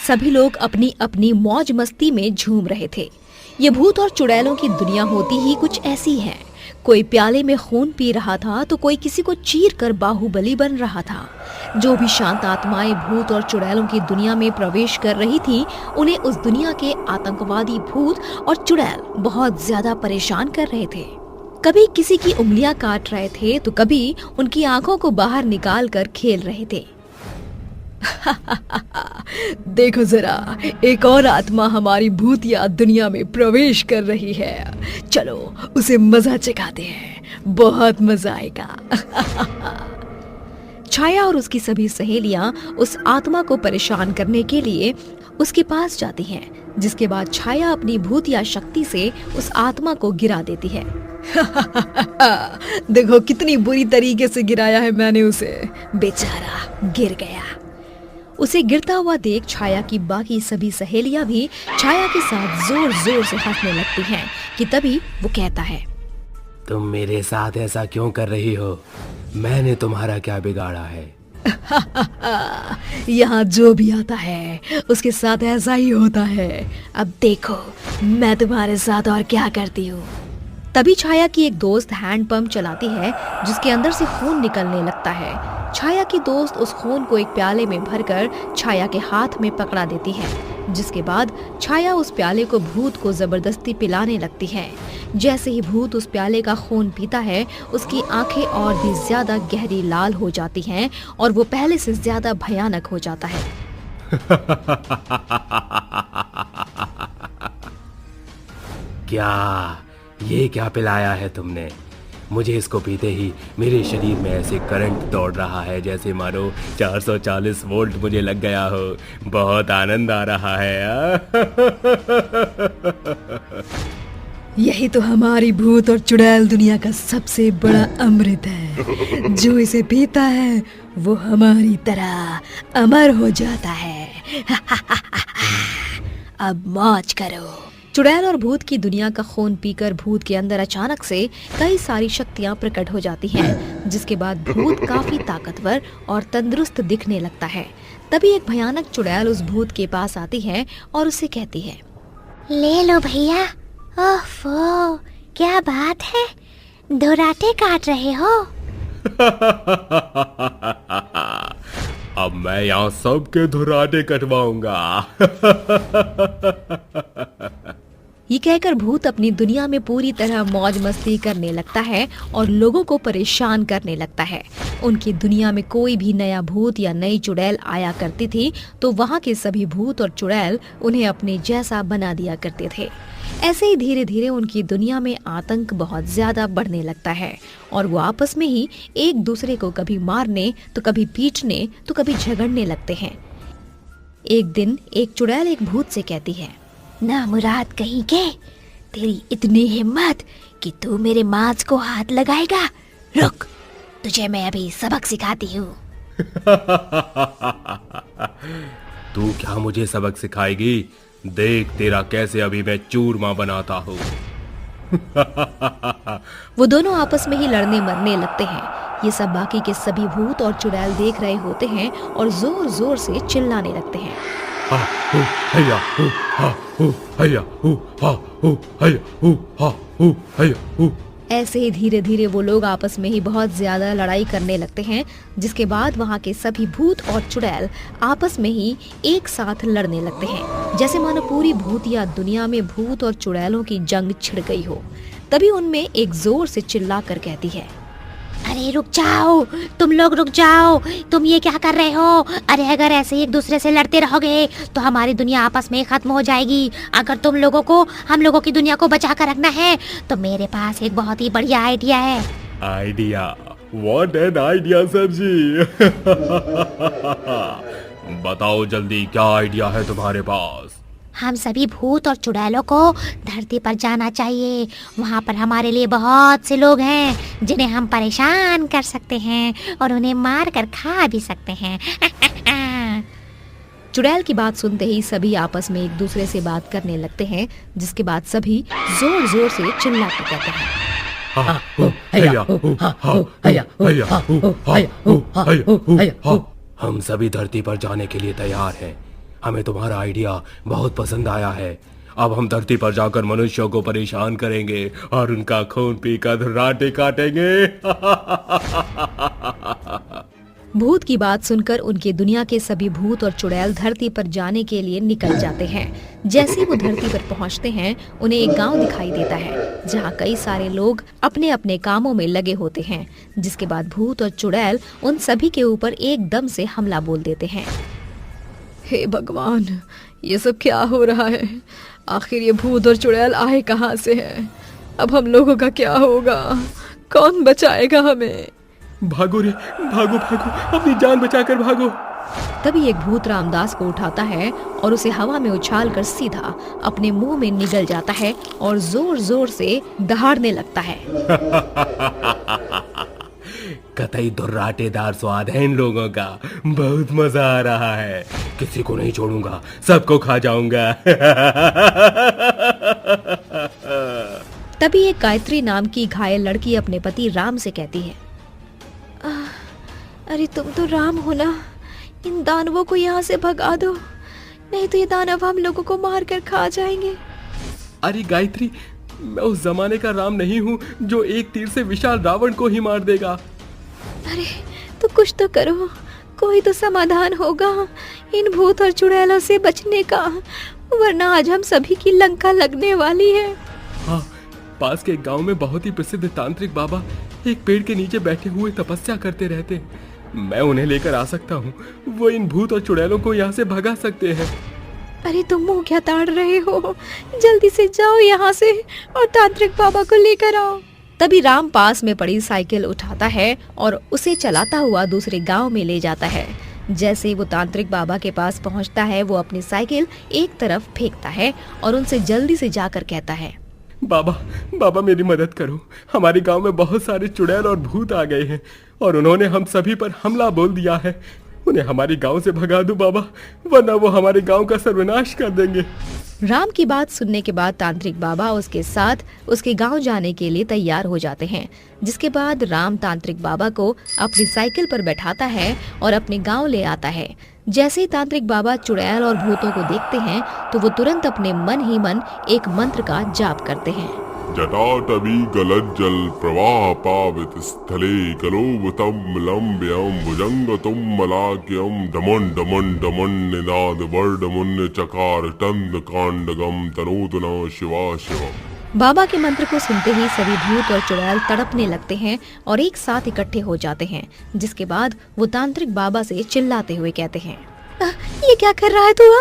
सभी लोग अपनी अपनी मौज मस्ती में झूम रहे थे। ये भूत और चुड़ैलों की दुनिया होती ही कुछ ऐसी है। कोई प्याले में खून पी रहा था तो कोई किसी को चीर कर बाहुबली बन रहा था। जो भी शांत आत्माएं भूत और चुड़ैलों की दुनिया में प्रवेश कर रही थी, उन्हें उस दुनिया के आतंकवादी भूत और चुड़ैल बहुत ज्यादा परेशान कर रहे थे। कभी किसी की उंगलियां काट रहे थे तो कभी उनकी आंखों को बाहर निकाल कर खेल रहे थे। देखो जरा, एक और आत्मा हमारी भूतिया दुनिया में प्रवेश कर रही है। चलो उसे मजा चखाते हैं, बहुत मजा आएगा। छाया और उसकी सभी सहेलियां उस आत्मा को परेशान करने के लिए उसके पास जाती हैं, जिसके बाद छाया अपनी भूतिया शक्ति से उस आत्मा को गिरा देती है। देखो कितनी बुरी तरीके से गिराया है मैंने उसे, बेचारा गिर गया। उसे गिरता हुआ देख छाया की बाकी सभी सहेलियां भी छाया के साथ जोर जोर से हंसने लगती हैं कि तभी वो कहता है, तुम मेरे साथ ऐसा क्यों कर रही हो? मैंने तुम्हारा क्या बिगाड़ा है? यहाँ जो भी आता है उसके साथ ऐसा ही होता है। अब देखो मैं तुम्हारे साथ और क्या करती हूँ। तभी छाया की एक दोस्त हैंड पंप चलाती है, जिसके अंदर से खून निकलने लगता है। छाया की दोस्त उस खून को एक प्याले में भरकर छाया के हाथ में पकड़ा देती है, जिसके बाद छाया उस प्याले को भूत को जबरदस्ती पिलाने लगती है। जैसे ही भूत उस प्याले का खून पीता है, उसकी आंखें और भी ज्यादा गहरी लाल हो जाती हैं और वो पहले से ज्यादा भयानक हो जाता है। ये क्या पिलाया है तुमने? मुझे इसको पीते ही मेरे शरीर में ऐसे करंट दौड़ रहा है जैसे मानो 440 वोल्ट मुझे लग गया हो। बहुत आनंद आ रहा है। यही तो हमारी भूत और चुड़ैल दुनिया का सबसे बड़ा अमृत है। जो इसे पीता है वो हमारी तरह अमर हो जाता है। अब मौज करो। चुड़ैल और भूत की दुनिया का खून पीकर भूत के अंदर अचानक से कई सारी शक्तियां प्रकट हो जाती हैं, जिसके बाद भूत काफी ताकतवर और तंदुरुस्त दिखने लगता है। तभी एक भयानक चुड़ैल उस भूत के पास आती है और उसे कहती है, ले लो भैया। ओफो, क्या बात है, धुराटे काट रहे हो? अब मैं यहाँ सबके धुराटे कटवाऊंगा। ये कहकर भूत अपनी दुनिया में पूरी तरह मौज मस्ती करने लगता है और लोगों को परेशान करने लगता है। उनकी दुनिया में कोई भी नया भूत या नई चुड़ैल आया करती थी तो वहाँ के सभी भूत और चुड़ैल उन्हें अपने जैसा बना दिया करते थे। ऐसे ही धीरे धीरे उनकी दुनिया में आतंक बहुत ज्यादा बढ़ने लगता है और वो आपस में ही एक दूसरे को कभी मारने तो कभी पीटने तो कभी झगड़ने लगते हैं। एक दिन एक चुड़ैल एक भूत से कहती है, ना मुराद कहीं के, तेरी इतनी हिम्मत कि तू मेरे मांस को हाथ लगाएगा। रुक, तुझे मैं अभी सबक सिखाती हूँ। तू क्या मुझे सबक सिखाएगी? देख तेरा कैसे अभी मैं चूरमा बनाता हूँ। वो दोनों आपस में ही लड़ने मरने लगते हैं। ये सब बाकी के सभी भूत और चुड़ैल देख रहे होते हैं और जोर जोर से चिल्लाने लगते हैं। ऐसे ही धीरे धीरे वो लोग आपस में ही बहुत ज्यादा लड़ाई करने लगते हैं, जिसके बाद वहाँ के सभी भूत और चुड़ैल आपस में ही एक साथ लड़ने लगते हैं, जैसे मानो पूरी भूतिया दुनिया में भूत और चुड़ैलों की जंग छिड़ गई हो। तभी उनमें एक जोर से चिल्ला कर कहती है, अरे रुक जाओ, तुम लोग रुक जाओ, तुम ये क्या कर रहे हो? अरे अगर ऐसे एक दूसरे से लड़ते रहोगे तो हमारी दुनिया आपस में खत्म हो जाएगी। अगर तुम लोगों को हम लोगों की दुनिया को बचा कर रखना है तो मेरे पास एक बहुत ही बढ़िया आइडिया है। Idea? What an idea sir ji. बताओ जल्दी, क्या आइडिया है तुम्हारे पास? हम सभी भूत और चुड़ैलों को धरती पर जाना चाहिए। वहाँ पर हमारे लिए बहुत से लोग हैं जिन्हें हम परेशान कर सकते हैं और उन्हें मार कर खा भी सकते हैं। चुड़ैल की बात सुनते ही सभी आपस में एक दूसरे से बात करने लगते हैं, जिसके बाद सभी जोर जोर से चिल्ला कर कहते हैं, हम सभी धरती पर जाने के लिए तैयार हैं। हमें तुम्हारा आइडिया बहुत पसंद आया है। अब हम धरती पर जाकर मनुष्यों को परेशान करेंगे और उनका खून पीकर राटे काटेंगे। भूत की बात सुनकर उनके दुनिया के सभी भूत और चुड़ैल धरती पर जाने के लिए निकल जाते हैं। जैसे ही वो धरती पर पहुंचते हैं, उन्हें एक गांव दिखाई देता है जहां कई सारे लोग अपने अपने कामों में लगे होते हैं। जिसके बाद भूत और चुड़ैल उन सभी के ऊपर एकदम से हमला बोल देते हैं। हे भगवान, ये सब क्या हो रहा है? आखिर ये भूत और चुड़ैल आए कहाँ से हैं? अब हम लोगों का क्या होगा? कौन बचाएगा हमें? भागो रे, भागो भागो, अपनी जान बचाकर भागो। तभी एक भूत रामदास को उठाता है और उसे हवा में उछालकर सीधा अपने मुंह में निगल जाता है और जोर जोर से दहाड़ने लगता है। कतई दुर्राटेदार स्वाद है इन लोगों का, बहुत मजा आ रहा है। किसी को नहीं छोड़ूंगा, सबको खा जाऊंगा। तभी एक गायत्री नाम की घायल लड़की अपने पति राम से कहती है, अरे तुम तो राम हो ना, इन दानवों को यहाँ से भगा दो, नहीं तो ये दानव हम लोगों को मार कर खा जाएंगे। अरे गायत्री, मैं उस जमाने का राम नहीं हूँ जो एक तीर से विशाल रावण को ही मार देगा। अरे तो कुछ तो करो, कोई तो समाधान होगा इन भूत और चुड़ैलों से बचने का, वरना आज हम सभी की लंका लगने वाली है। हाँ, पास के एक गांव में बहुत ही प्रसिद्ध तांत्रिक बाबा एक पेड़ के नीचे बैठे हुए तपस्या करते रहते हैं। मैं उन्हें लेकर आ सकता हूँ, वो इन भूत और चुड़ैलों को यहाँ से भगा सकते हैं। अरे तुम मुंह क्या ताड़ रहे हो? जल्दी से जाओ यहाँ से और तांत्रिक बाबा को लेकर आओ। तभी राम पास में पड़ी साइकिल उठाता है और उसे चलाता हुआ दूसरे गांव में ले जाता है। जैसे ही वो तांत्रिक बाबा के पास पहुंचता है, वो अपनी साइकिल एक तरफ फेंकता है और उनसे जल्दी से जाकर कहता है, बाबा बाबा मेरी मदद करो, हमारे गांव में बहुत सारे चुड़ैल और भूत आ गए हैं और उन्होंने हम सभी पर हमला बोल दिया है। उन्हें हमारे गांव से भगा दो बाबा, वरना वो हमारे गांव का सर्वनाश कर देंगे। राम की बात सुनने के बाद तांत्रिक बाबा उसके साथ उसके गांव जाने के लिए तैयार हो जाते हैं। जिसके बाद राम तांत्रिक बाबा को अपनी साइकिल पर बैठाता है और अपने गांव ले आता है। जैसे ही तांत्रिक बाबा चुड़ैल और भूतों को देखते हैं तो वो तुरंत अपने मन ही मन एक मंत्र का जाप करते हैं। जटाटवी गलज्जल प्रवाह पावित स्थले कलोवतम लंब्यम भुजंगतुम मलाक्यम डमन डमन डमन निनाद वर्डमुन्य चकार टंद कांडगम तनोतना शिवा शिवम। बाबा के मंत्र को सुनते ही सभी भूत और चुड़ैल तड़पने लगते हैं और एक साथ इकट्ठे हो जाते हैं। जिसके बाद वो तांत्रिक बाबा से चिल्लाते हुए कहते हैं, ये क्या कर रहा है तू?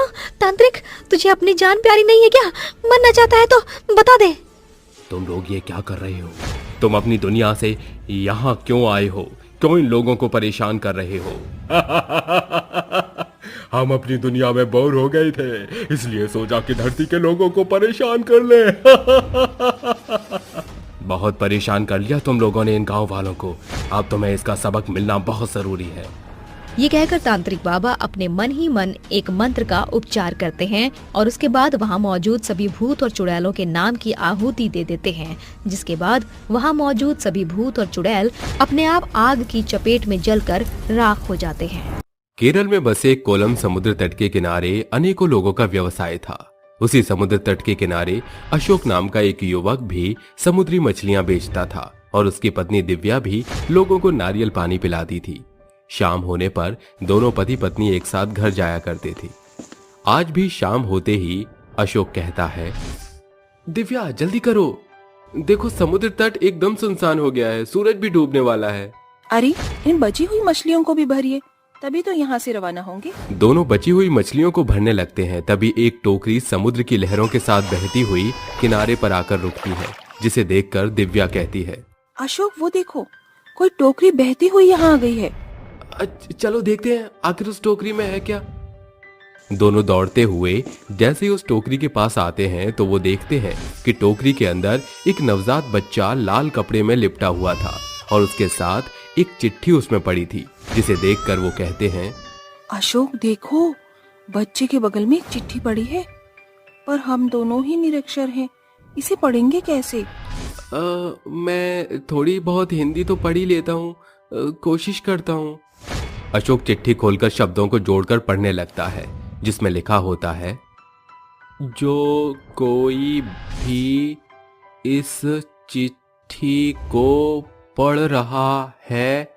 तांत्रिक, तुझे अपनी जान प्यारी नहीं है क्या? मरना चाहता है तो बता दे। तुम लोग ये क्या कर रहे हो? तुम अपनी दुनिया से यहाँ क्यों आए हो? क्यों इन लोगों को परेशान कर रहे हो? हम अपनी दुनिया में बोर हो गए थे, इसलिए सोचा कि धरती के लोगों को परेशान कर ले। बहुत परेशान कर लिया तुम लोगों ने इन गांव वालों को, अब तुम्हें इसका सबक मिलना बहुत जरूरी है। ये कहकर तांत्रिक बाबा अपने मन ही मन एक मंत्र का उपचार करते हैं और उसके बाद वहाँ मौजूद सभी भूत और चुड़ैलों के नाम की आहुति दे देते हैं। जिसके बाद वहाँ मौजूद सभी भूत और चुड़ैल अपने आप आग की चपेट में जलकर राख हो जाते हैं। केरल में बसे कोलम समुद्र तट के किनारे अनेकों लोगों का व्यवसाय था। उसी समुद्र तट के किनारे अशोक नाम का एक युवक भी समुद्री मछलियां बेचता था और उसकी पत्नी दिव्या भी लोगों को नारियल पानी पिलाती थी। शाम होने पर दोनों पति पत्नी एक साथ घर जाया करते थे। आज भी शाम होते ही अशोक कहता है, दिव्या जल्दी करो, देखो समुद्र तट एकदम सुनसान हो गया है, सूरज भी डूबने वाला है। अरे इन बची हुई मछलियों को भी भरिए, तभी तो यहाँ से रवाना होंगे। दोनों बची हुई मछलियों को भरने लगते हैं। तभी एक टोकरी समुद्र की लहरों के साथ बहती हुई किनारे पर आकर रुकती है, जिसे देखकर दिव्या कहती है, अशोक वो देखो, कोई टोकरी बहती हुई यहाँ आ गई है। चलो देखते हैं आखिर उस टोकरी में है क्या। दोनों दौड़ते हुए जैसे ही उस टोकरी के पास आते हैं तो वो देखते हैं कि टोकरी के अंदर एक नवजात बच्चा लाल कपड़े में लिपटा हुआ था और उसके साथ एक चिट्ठी उसमें पड़ी थी, जिसे देखकर वो कहते हैं, अशोक देखो, बच्चे के बगल में एक चिट्ठी पड़ी है, पर हम दोनों ही निरक्षर हैं, इसे पढ़ेंगे कैसे? मैं थोड़ी बहुत हिंदी तो पढ़ ही लेता हूँ, कोशिश करता हूँ। अशोक चिट्ठी खोलकर शब्दों को जोड़कर पढ़ने लगता है। जिसमें लिखा होता है, जो कोई भी इस चिट्ठी को पढ़ रहा है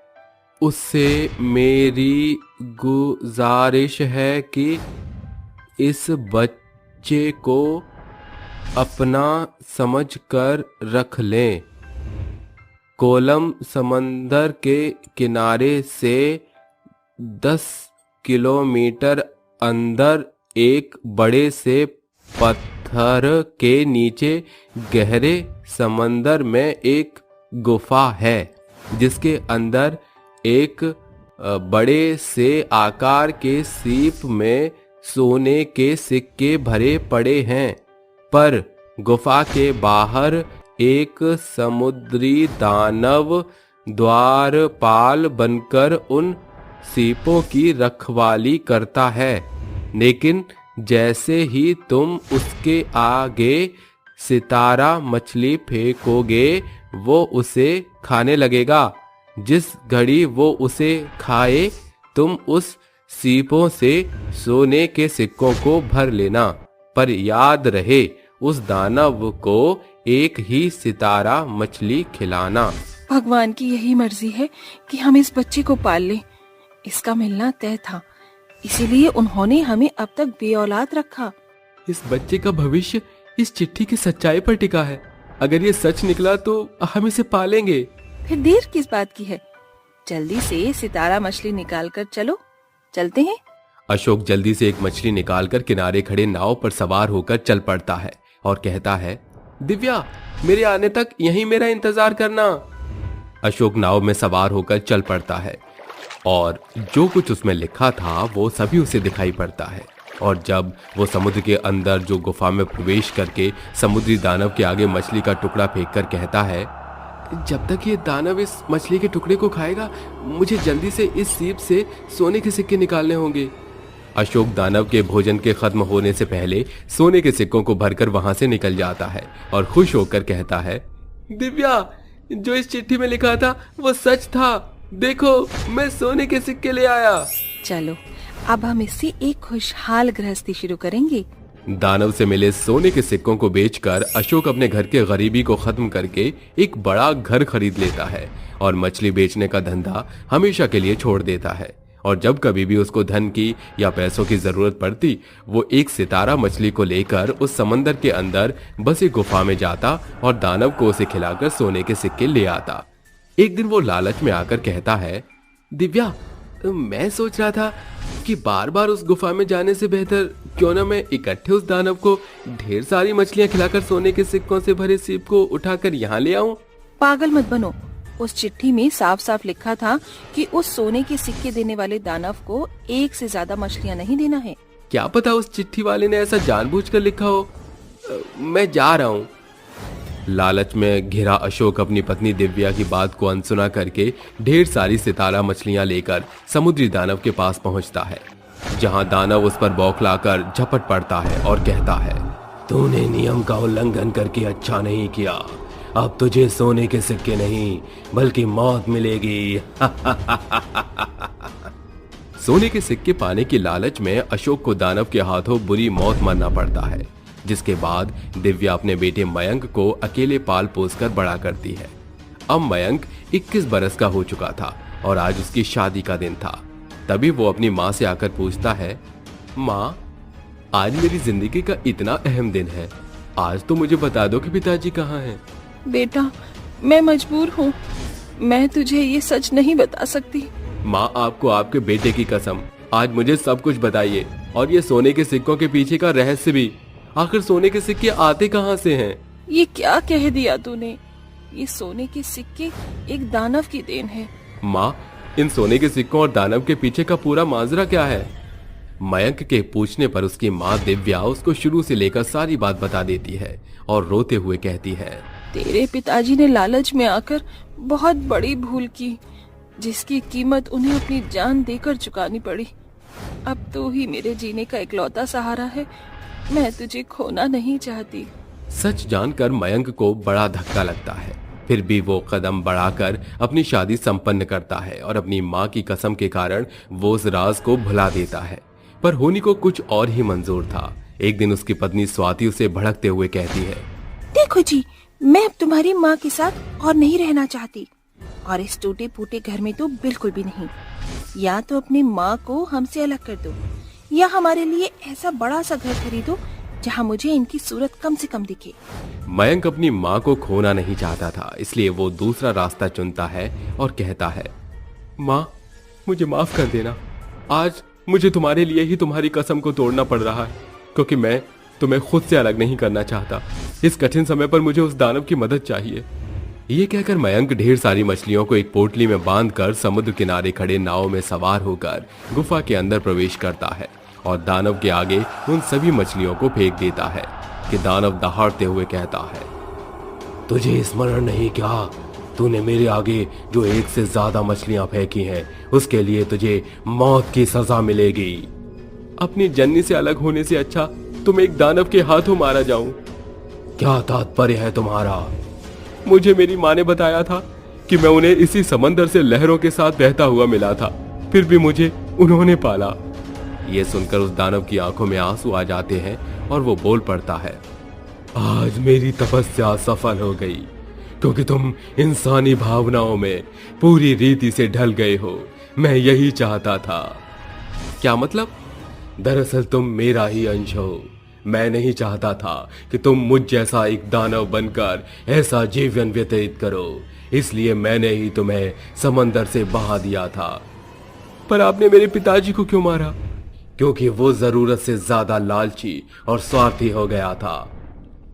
उससे मेरी गुजारिश है कि इस बच्चे को अपना समझकर रख लें। कोलम समंदर के किनारे से 10 किलोमीटर अंदर एक बड़े से पत्थर के नीचे गहरे समंदर में एक गुफा है, जिसके अंदर एक बड़े से आकार के सीप में सोने के सिक्के भरे पड़े हैं, पर गुफा के बाहर एक समुद्री दानव द्वारपाल बनकर उन सीपों की रखवाली करता है। लेकिन जैसे ही तुम उसके आगे सितारा मछली फेंकोगे वो उसे खाने लगेगा। जिस घड़ी वो उसे खाए तुम उस सीपों से सोने के सिक्कों को भर लेना, पर याद रहे उस दानव को एक ही सितारा मछली खिलाना। भगवान की यही मर्जी है कि हम इस बच्चे को पाल लें। इसका मिलना तय था, इसीलिए उन्होंने हमें अब तक बेऔलाद रखा। इस बच्चे का भविष्य इस चिट्ठी की सच्चाई पर टिका है। अगर ये सच निकला तो हम इसे पालेंगे। फिर देर किस बात की है? जल्दी से सितारा मछली निकाल कर चलो, चलते हैं। अशोक जल्दी से एक मछली निकालकर किनारे खड़े नाव पर सवार होकर चल पड़ता है और कहता है, दिव्या, मेरे आने तक यहीं मेरा इंतजार करना। अशोक नाव में सवार होकर चल पड़ता है और जो कुछ उसमें लिखा था वो सभी उसे दिखाई पड़ता है। और जब वो समुद्र के अंदर जो गुफा में प्रवेश करके समुद्री दानव के आगे मछली का टुकड़ा फेंककर कहता है, जब तक ये दानव इस मछली के टुकड़े को खाएगा मुझे जल्दी से इस सीप से सोने के सिक्के निकालने होंगे। अशोक दानव के भोजन के खत्म होने से पहले सोने के सिक्कों को भरकर वहां से निकल जाता है और खुश होकर कहता है, दिव्या, जो इस चिट्ठी में लिखा था वो सच था। देखो, मैं सोने के सिक्के ले आया। चलो अब हम इससे एक खुशहाल गृहस्थी शुरू करेंगे। दानव से मिले सोने के सिक्कों को बेचकर अशोक अपने घर के गरीबी को खत्म करके एक बड़ा घर खरीद लेता है और मछली बेचने का धंधा हमेशा के लिए छोड़ देता है। और जब कभी भी उसको धन की या पैसों की जरूरत पड़ती वो एक सितारा मछली को लेकर उस समंदर के अंदर बसी गुफा में जाता और दानव को उसे खिलाकर सोने के सिक्के ले आता। एक दिन वो लालच में आकर कहता है, दिव्या, मैं सोच रहा था कि बार बार उस गुफा में जाने से बेहतर क्यों ना मैं इकट्ठे उस दानव को ढेर सारी मछलियां खिलाकर सोने के सिक्कों से भरे सीप को उठाकर यहाँ ले आऊं। पागल मत बनो। उस चिट्ठी में साफ साफ लिखा था कि उस सोने के सिक्के देने वाले दानव को एक से ज्यादा मछलियां नहीं देना है। क्या पता उस चिट्ठी वाले ने ऐसा जानबूझकर लिखा हो। मैं जा रहा हूँ। लालच में घिरा अशोक अपनी पत्नी दिव्या की बात को अनसुना करके ढेर सारी सितारा मछलियां लेकर समुद्री दानव के पास पहुंचता है, जहां दानव उस पर बौखलाकर झपट पड़ता है और कहता है, तूने नियम का उल्लंघन करके अच्छा नहीं किया। अब तुझे सोने के सिक्के नहीं बल्कि मौत मिलेगी। सोने के सिक्के पाने की लालच में अशोक को दानव के हाथों बुरी मौत मरना पड़ता है, जिसके बाद दिव्या अपने बेटे मयंक को अकेले पाल पोस कर बड़ा करती है। अब मयंक 21 बरस का हो चुका था और आज उसकी शादी का दिन था। तभी वो अपनी माँ से आकर पूछता है, माँ, आज मेरी जिंदगी का इतना अहम दिन है, आज तो मुझे बता दो कि पिताजी कहाँ हैं। बेटा, मैं मजबूर हूँ, मैं तुझे ये सच नहीं बता सकती। माँ, आपको आपके बेटे की कसम, आज मुझे सब कुछ बताइए और ये सोने के सिक्कों के पीछे का रहस्य भी। आखिर सोने के सिक्के आते कहाँ से हैं? ये क्या कह दिया तूने? ये सोने के सिक्के एक दानव की देन है। माँ, इन सोने के सिक्कों और दानव के पीछे का पूरा माजरा क्या है? मयंक के पूछने पर उसकी माँ दिव्या उसको शुरू से लेकर सारी बात बता देती है और रोते हुए कहती है, तेरे पिताजी ने लालच में आकर बहुत बड़ी भूल की, जिसकी कीमत उन्हें अपनी जान देकर चुकानी पड़ी। अब तू ही मेरे जीने का इकलौता सहारा है, मैं तुझे खोना नहीं चाहती। सच जानकर मयंक को बड़ा धक्का लगता है, फिर भी वो कदम बढ़ाकर अपनी शादी संपन्न करता है और अपनी माँ की कसम के कारण वो उस राज को भुला देता है। पर होनी को कुछ और ही मंजूर था। एक दिन उसकी पत्नी स्वाति उसे भड़कते हुए कहती है, देखो जी, मैं अब तुम्हारी माँ के साथ और नहीं रहना चाहती, और इस टूटे फूटे घर में तो बिल्कुल भी नहीं। या तो अपनी माँ को हमसे अलग कर दो, या हमारे लिए ऐसा बड़ा सा घर खरीदो जहाँ मुझे इनकी सूरत कम से कम दिखे। मयंक अपनी माँ को खोना नहीं चाहता था, इसलिए वो दूसरा रास्ता चुनता है और कहता है, माँ मुझे माफ कर देना, आज मुझे तुम्हारे लिए ही तुम्हारी कसम को तोड़ना पड़ रहा है, क्योंकि मैं तुम्हें खुद से अलग नहीं करना चाहता। इस कठिन समय पर मुझे उस दानव की मदद चाहिए। ये कहकर मयंक ढेर सारी मछलियों को एक पोटली में बांधकर समुद्र किनारे खड़े नाव में सवार होकर गुफा के अंदर प्रवेश करता है और दानव के आगे उन सभी मछलियों को फेंक देता है कि दानव दहाड़ते हुए कहता है, तुझे स्मरण नहीं क्या? तूने मेरे आगे जो एक से ज्यादा मछलियां फेंकी हैं, उसके लिए तुझे मौत की सजा मिलेगी। अपनी जन्नी से अलग होने से अच्छा तुम एक दानव के हाथों मारा जाऊं। क्या तात्पर्य है तुम्हारा? मुझे मेरी माँ ने बताया था कि मैं उन्हें इसी समंदर से लहरों के साथ बहता हुआ मिला था, फिर भी मुझे उन्होंने पाला। ये सुनकर उस दानव की आंखों में आंसू आ जाते हैं और वो बोल पड़ता है, आज मेरी तपस्या सफल हो गई, क्योंकि तुम इंसानी भावनाओं में पूरी रीति से ढल गए हो। मैं यही चाहता था। क्या मतलब? दरअसल तुम मेरा ही अंश हो। मैं नहीं चाहता था कि तुम मुझ जैसा एक दानव बनकर ऐसा जीवन व्यतीत करो, इसलिए मैंने ही तुम्हें समंदर से बहा दिया था। पर आपने मेरे पिताजी को क्यों मारा? क्योंकि वो जरूरत से ज्यादा लालची और स्वार्थी हो गया था।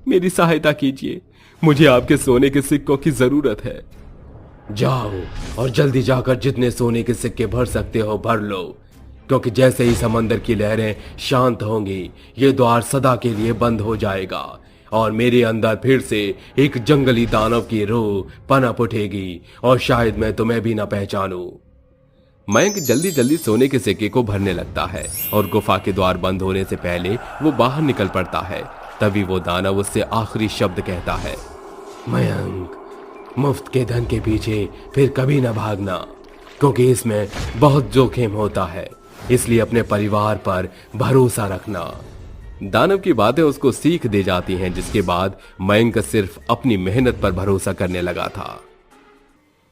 मेरी सहायता कीजिए, मुझे आपके सोने के सिक्कों की जरूरत है। जाओ और जल्दी जाकर जितने सोने के सिक्के भर सकते हो भर लो, क्योंकि जैसे ही समंदर की लहरें शांत होंगी, ये द्वार सदा के लिए बंद हो जाएगा और मेरे अंदर फिर से एक जंगली दानव की रूह पनप उठेगी और शायद मैं तुम्हें भी न पहचानूं। मयंक जल्दी जल्दी सोने के सिक्के को भरने लगता है और गुफा के द्वार बंद होने से पहले वो बाहर निकल पड़ता है। तभी वो दानव उससे आखिरी शब्द कहता है, मयंक, मुफ्त के धन के पीछे फिर कभी न भागना, क्योंकि इसमें बहुत जोखिम होता है, इसलिए अपने परिवार पर भरोसा रखना। दानव की बातें उसको सीख दे जाती हैं, जिसके बाद मयंक सिर्फ अपनी मेहनत पर भरोसा करने लगा था।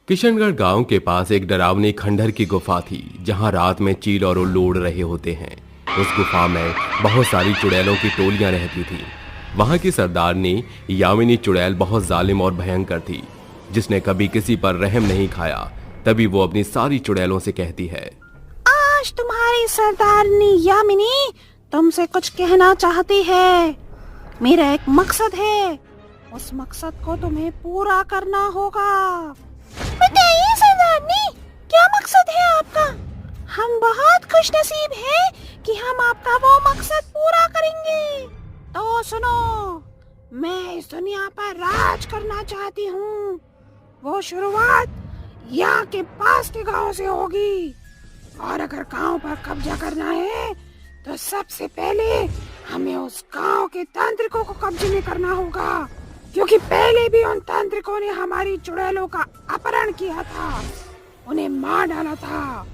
किशनगढ़ गांव के पास एक डरावनी खंडहर की गुफा थी, जहां रात में चील और उल्लू उड़ रहे होते हैं। उस गुफा में बहुत सारी चुड़ैलों की टोलियां रहती थी। वहां की सरदारनी यामिनी चुड़ैल बहुत जालिम और भयंकर थी, जिसने कभी किसी पर रहम नहीं खाया। तभी वो अपनी सारी चुड़ैलों से कहती है, आज तुम्हारी सरदारनी यामिनी तुमसे कुछ कहना चाहती है। मेरा एक मकसद है, उस मकसद को तुम्हें पूरा करना होगा। बताइए सरदारनी, क्या मकसद है आपका? हम बहुत खुशनसीब हैं कि हम आपका वो मकसद पूरा करेंगे। तो सुनो, मैं इस दुनिया पर राज करना चाहती हूँ। वो शुरुआत यहाँ के पास के गांव से होगी, और अगर गांव पर कब्जा करना है तो सबसे पहले हमें उस गांव के तांत्रिकों को कब्जे में करना होगा, क्योंकि पहले भी उन तांत्रिकों ने हमारी चुड़ैलों का अपहरण किया था, उन्हें मार डाला था।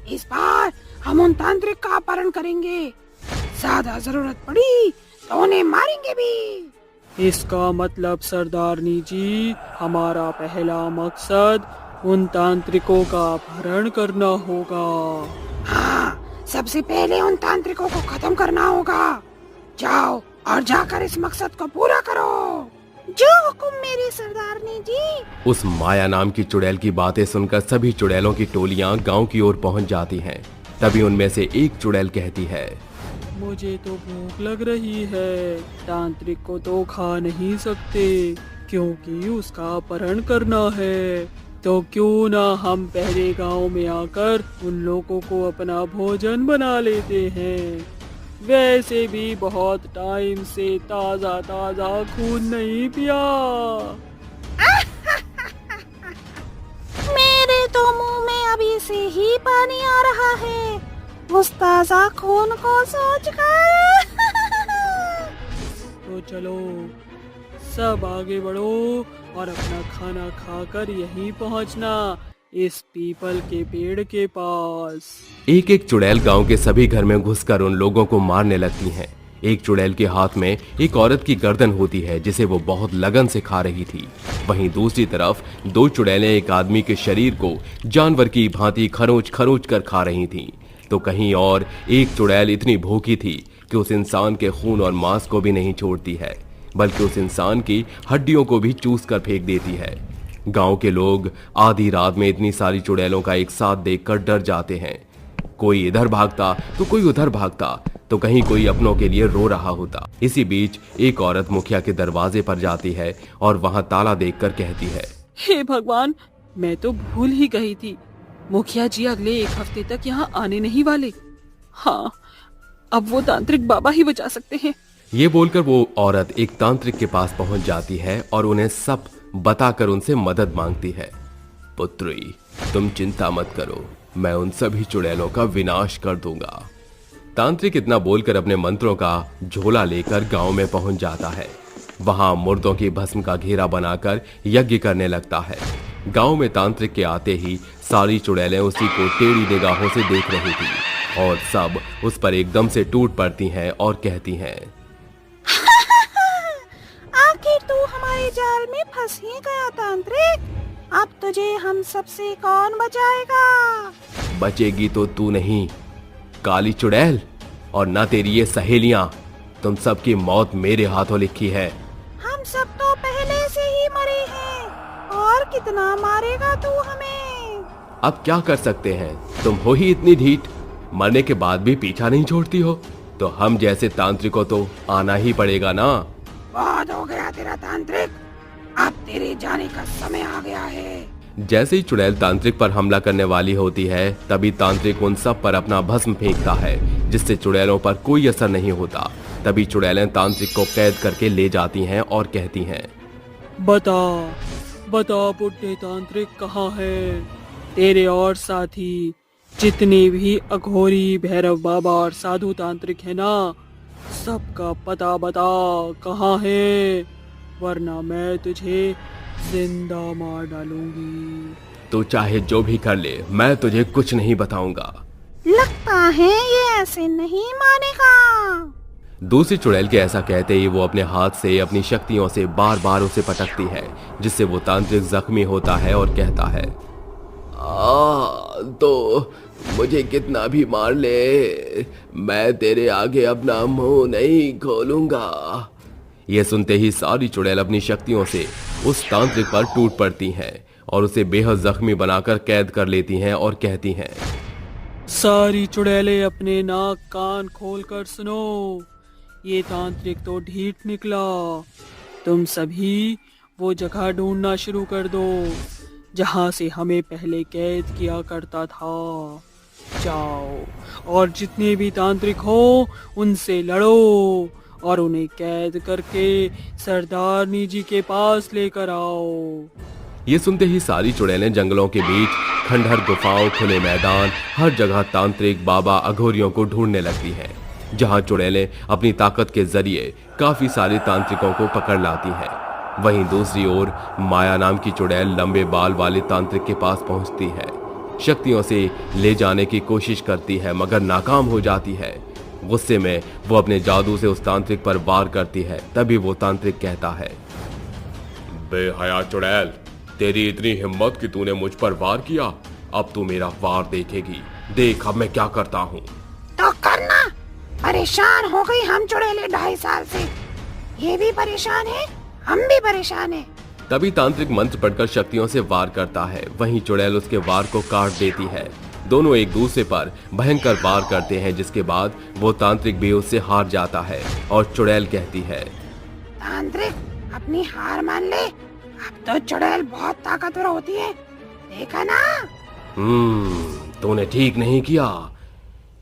इस बार हम उन तांत्रिक का अपहरण करेंगे, ज्यादा जरूरत पड़ी तो उन्हें मारेंगे भी। इसका मतलब सरदारनी जी, हमारा पहला मकसद उन तांत्रिकों का अपहरण करना होगा। हाँ, सबसे पहले उन तांत्रिकों को खत्म करना होगा। जाओ और जाकर इस मकसद को पूरा करो। जो हुक्म मेरी सरदारनी जी। उस माया नाम की चुड़ैल की बातें सुनकर सभी चुड़ैलों की टोलियां गांव की ओर पहुंच जाती हैं। तभी उनमें से एक चुड़ैल कहती है, मुझे तो भूख लग रही है, तांत्रिक को तो खा नहीं सकते क्योंकि उसका अपहरण करना है। तो क्यों ना हम पहले गांव में आकर उन लोगों को अपना भोजन बना लेते हैं। वैसे भी बहुत टाइम से ताजा ताजा खून नहीं पिया। मेरे तो मुंह में अभी से ही पानी आ रहा है उस ताजा खून को सोचकर। तो चलो सब आगे बढ़ो और अपना खाना खाकर यहीं पहुंचना, इस पीपल के पेड़ के पास। एक एक चुड़ैल गांव के सभी घर में घुसकर उन लोगों को मारने लगती हैं। एक चुड़ैल के हाथ में एक औरत की गर्दन होती है जिसे वो बहुत लगन से खा रही थी। वहीं दूसरी तरफ दो चुड़ैलें एक आदमी के शरीर को जानवर की भांति खरोंच खरोंच कर खा रही थीं। तो कहीं और एक चुड़ैल इतनी भूखी थी कि उस इंसान के खून और मांस को भी नहीं छोड़ती है, बल्कि उस इंसान की हड्डियों को भी चूस कर फेंक देती है। गांव के लोग आधी रात में इतनी सारी चुड़ैलों का एक साथ देखकर डर जाते हैं। कोई इधर भागता तो कोई उधर भागता, तो कहीं कोई अपनों के लिए रो रहा होता। इसी बीच एक औरत मुखिया के दरवाजे पर जाती है और वहां ताला देखकर कहती है, हे भगवान, मैं तो भूल ही गई थी। मुखिया जी अगले 1 हफ्ते तक यहाँ आने नहीं वाले। हाँ, अब वो तांत्रिक बाबा ही बचा सकते हैं। ये बोलकर वो औरत एक तांत्रिक के पास पहुंच जाती है और उन्हें सब बताकर उनसे मदद मांगती है। पुत्री, तुम चिंता मत करो, मैं उन सभी चुड़ैलों का विनाश कर दूंगा। तांत्रिक इतना बोलकर अपने मंत्रों का झोला लेकर गांव में पहुंच जाता है। वहां मुर्दों की भस्म का घेरा बनाकर यज्ञ करने लगता है। गांव में तांत्रिक के आते ही सारी चुड़ैलें उसी को टेढ़ी निगाहों से देख रही थी और सब उस पर एकदम से टूट पड़ती हैं और कहती हैं, आखिर तू हमारे जाल में फंस ही गया तांत्रिक। अब तुझे हम सबसे कौन बचाएगा? बचेगी तो तू नहीं, काली चुड़ैल, और न तेरी ये सहेलियां। तुम सबकी मौत मेरे हाथों लिखी है। हम सब तो पहले से ही मरे हैं, और कितना मारेगा तू हमें? अब क्या कर सकते हैं, तुम हो ही इतनी ढीठ, मरने के बाद भी पीछा नहीं छोड़ती हो। तो हम जैसे तांत्रिकों तो आना ही पड़ेगा ना। बहुत हो गया तेरा तांत्रिक, अब तेरे जाने का समय आ गया है। जैसे ही चुड़ैल तांत्रिक पर हमला करने वाली होती है, तभी तांत्रिक उन सब पर अपना भस्म फेंकता है, जिससे चुड़ैलों पर कोई असर नहीं होता। तभी चुड़ैलें तांत्रिक को कैद करके ले जाती हैं और कहती हैं, बता बता बुड्ढे तांत्रिक कहाँ है? तेरे और साथी जितने भी अघोरी, भैरव बाबा और साधु तांत्रिक है ना, सबका पता बता कहाँ है, वरना मैं तुझे जिंदा मार डालूंगी। तो चाहे जो भी कर ले, मैं तुझे कुछ नहीं बताऊंगा। लगता है ये ऐसे नहीं मानेगा। दूसरी चुड़ैल के ऐसा कहते ही वो अपने हाथ से अपनी शक्तियों से बार बार उसे पटकती है, जिससे वो तांत्रिक जख्मी होता है और कहता है, तो मुझे कितना भी मार ले, मैं तेरे आगे अपना मुंह नहीं खोलूंगा। यह सुनते ही सारी चुड़ैल अपनी शक्तियों से उस तांत्रिक पर टूट पड़ती हैं और उसे बेहद जख्मी बनाकर कैद कर लेती हैं और कहती हैं, सारी चुड़ैलें अपने नाक कान खोलकर सुनो, ये तांत्रिक तो ढीठ निकला। तुम सभी वो जगह ढूंढना शुरू कर दो जहां से हमें पहले कैद किया करता था। जाओ और जितने भी तांत्रिक हो उनसे लड़ो और उन्हें कैद करके सरदारनी जी के पास लेकर आओ। ये सुनते ही सारी चुड़ैलें जंगलों के बीच, खंडहर, गुफाओं, खुले मैदान, हर जगह तांत्रिक बाबा अघोरियों को ढूंढने लगती हैं, जहां चुड़ैलें अपनी ताकत के जरिए काफी सारे तांत्रिकों को पकड़ लाती हैं। वहीं दूसरी ओर माया नाम की चुड़ैल लंबे बाल वाले तांत्रिक के पास पहुंचती है, शक्तियों से ले जाने की कोशिश करती है मगर नाकाम हो जाती है। गुस्से में वो अपने जादू से उस तांत्रिक पर वार करती है। तभी वो तांत्रिक कहता है, बेहया चुड़ैल, तेरी इतनी हिम्मत कि तूने मुझ पर वार किया, अब तू मेरा वार देखेगी। देख अब मैं क्या करता हूँ। तो करना। परेशान हो गई हम चुड़ैलें 2.5 साल से, ये भी परेशान है, हम भी परेशान हैं। तभी तांत्रिक मंत्र पढ़कर शक्तियों से वार करता है, वहीं चुड़ैल उसके वार को काट देती है। दोनों एक दूसरे पर भयंकर वार करते हैं, जिसके बाद वो तांत्रिक भी उससे हार जाता है और चुड़ैल कहती है, तांत्रिक अपनी हार मान ले, अब तो चुड़ैल बहुत ताकतवर होती है, देखा ना। तूने ठीक नहीं किया।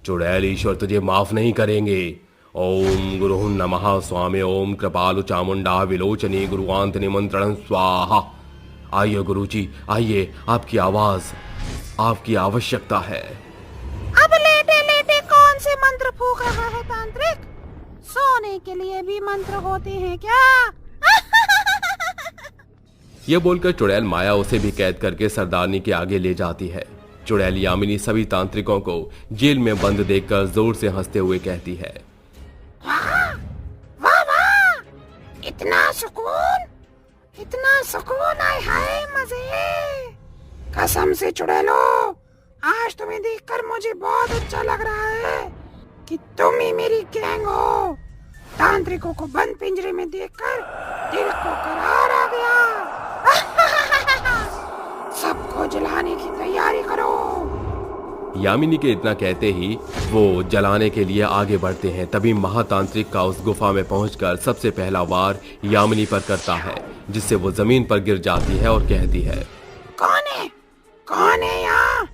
चुड़ैल ईश्वर तुझे माफ नहीं करेंगे। ओम गुरु नमः स्वामी, ओम कृपालु चामुंडा विलोचनी गुरुआंत निमंत्रण स्वाहा। आइए गुरुजी आइए, आपकी आवाज, आपकी आवश्यकता है। अब लेटे लेटे कौन से मंत्र फूंक रहा है तांत्रिक? सोने के लिए भी मंत्र होते हैं क्या? यह बोलकर चुड़ैल माया उसे भी कैद करके सरदारनी के आगे ले जाती है। चुड़ैल यामिनी सभी तांत्रिकों को जेल में बंद देखकर जोर से हंसते हुए कहती है, वाह वाह वाह, इतना सुकून, आए हाय मजे। कसम से चुड़ैलो, आज तुम्हें देखकर मुझे बहुत अच्छा लग रहा है कि तुम ही मेरी गैंग हो। तांत्रिकों को बंद पिंजरे में देखकर दिल को करार आ गया। सबको जलाने की तैयारी करो। यामिनी के इतना कहते ही वो जलाने के लिए आगे बढ़ते हैं। तभी महातांत्रिक का उस गुफा में पहुंचकर सबसे पहला वार यामिनी पर करता है, जिससे वो जमीन पर गिर जाती है और कहती है, कौन है यहाँ?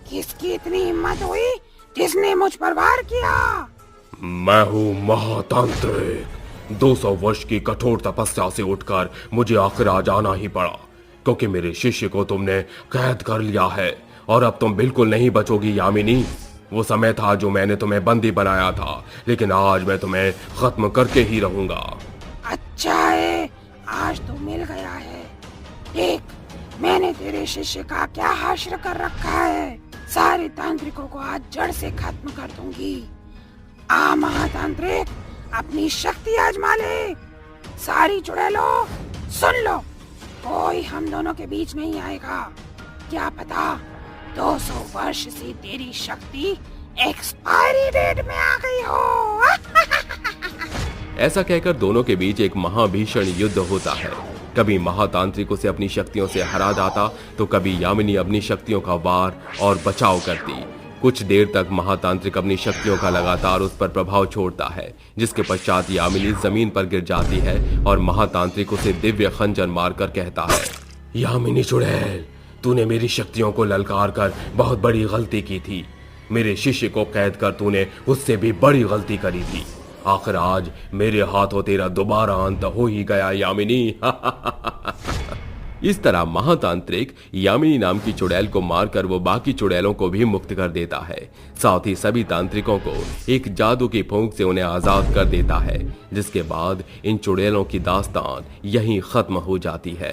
किसकी इतनी हिम्मत हुई जिसने मुझ पर वार किया? मैं हूँ महातांत्रिक। 200 वर्ष की कठोर तपस्या से उठकर मुझे आखिर आज आना ही पड़ा, क्योंकि मेरे शिष्य को तुमने कैद कर लिया है और अब तुम बिल्कुल नहीं बचोगी यामिनी। वो समय था जो मैंने तुम्हें बंदी बनाया था, लेकिन आज मैं तुम्हें खत्म करके ही रहूंगा। अच्छा है, आज तो मिल गया है। देख, मैंने तेरे शिष्य का क्या हाशिर कर रखा है। सारे तांत्रिकों को आज जड़ से खत्म कर दूंगी। आ महातांत्रिक, अपनी शक्ति आजमा ले। सारी चुड़ैलों सुन लो, कोई हम दोनों के बीच नहीं आएगा। क्या पता 200 वर्ष से तेरी शक्ति एक्सपायरी डेट में आ गई हो। ऐसा कहकर दोनों के बीच एक महाभीषण युद्ध होता है। कभी महातांत्रिक उसे अपनी शक्तियों से हरा जाता, तो कभी यामिनी अपनी शक्तियों का वार और बचाव करती। कुछ देर तक महातांत्रिक अपनी शक्तियों का लगातार उस पर प्रभाव छोड़ता है, जिसके पश्चात यामिनी जमीन पर गिर जाती है और महातांत्रिक उसे दिव्य खंजर मारकर कहता है, यामिनी चुड़ैल, तूने मेरी शक्तियों को ललकार कर बहुत बड़ी गलती की थी। मेरे शिष्य को कैद कर तूने उससे भी बड़ी गलती करी थी। आखिर आज मेरे हाथों तेरा दोबारा अंत हो ही गया यामिनी। इस तरह महातांत्रिक यामिनी नाम की चुड़ैल को मारकर वो बाकी चुड़ैलों को भी मुक्त कर देता है। साथ ही सभी तांत्रिकों को एक जादू की फूंक से उन्हें आजाद कर देता है, जिसके बाद इन चुड़ैलों की दास्तान यहीं खत्म हो जाती है।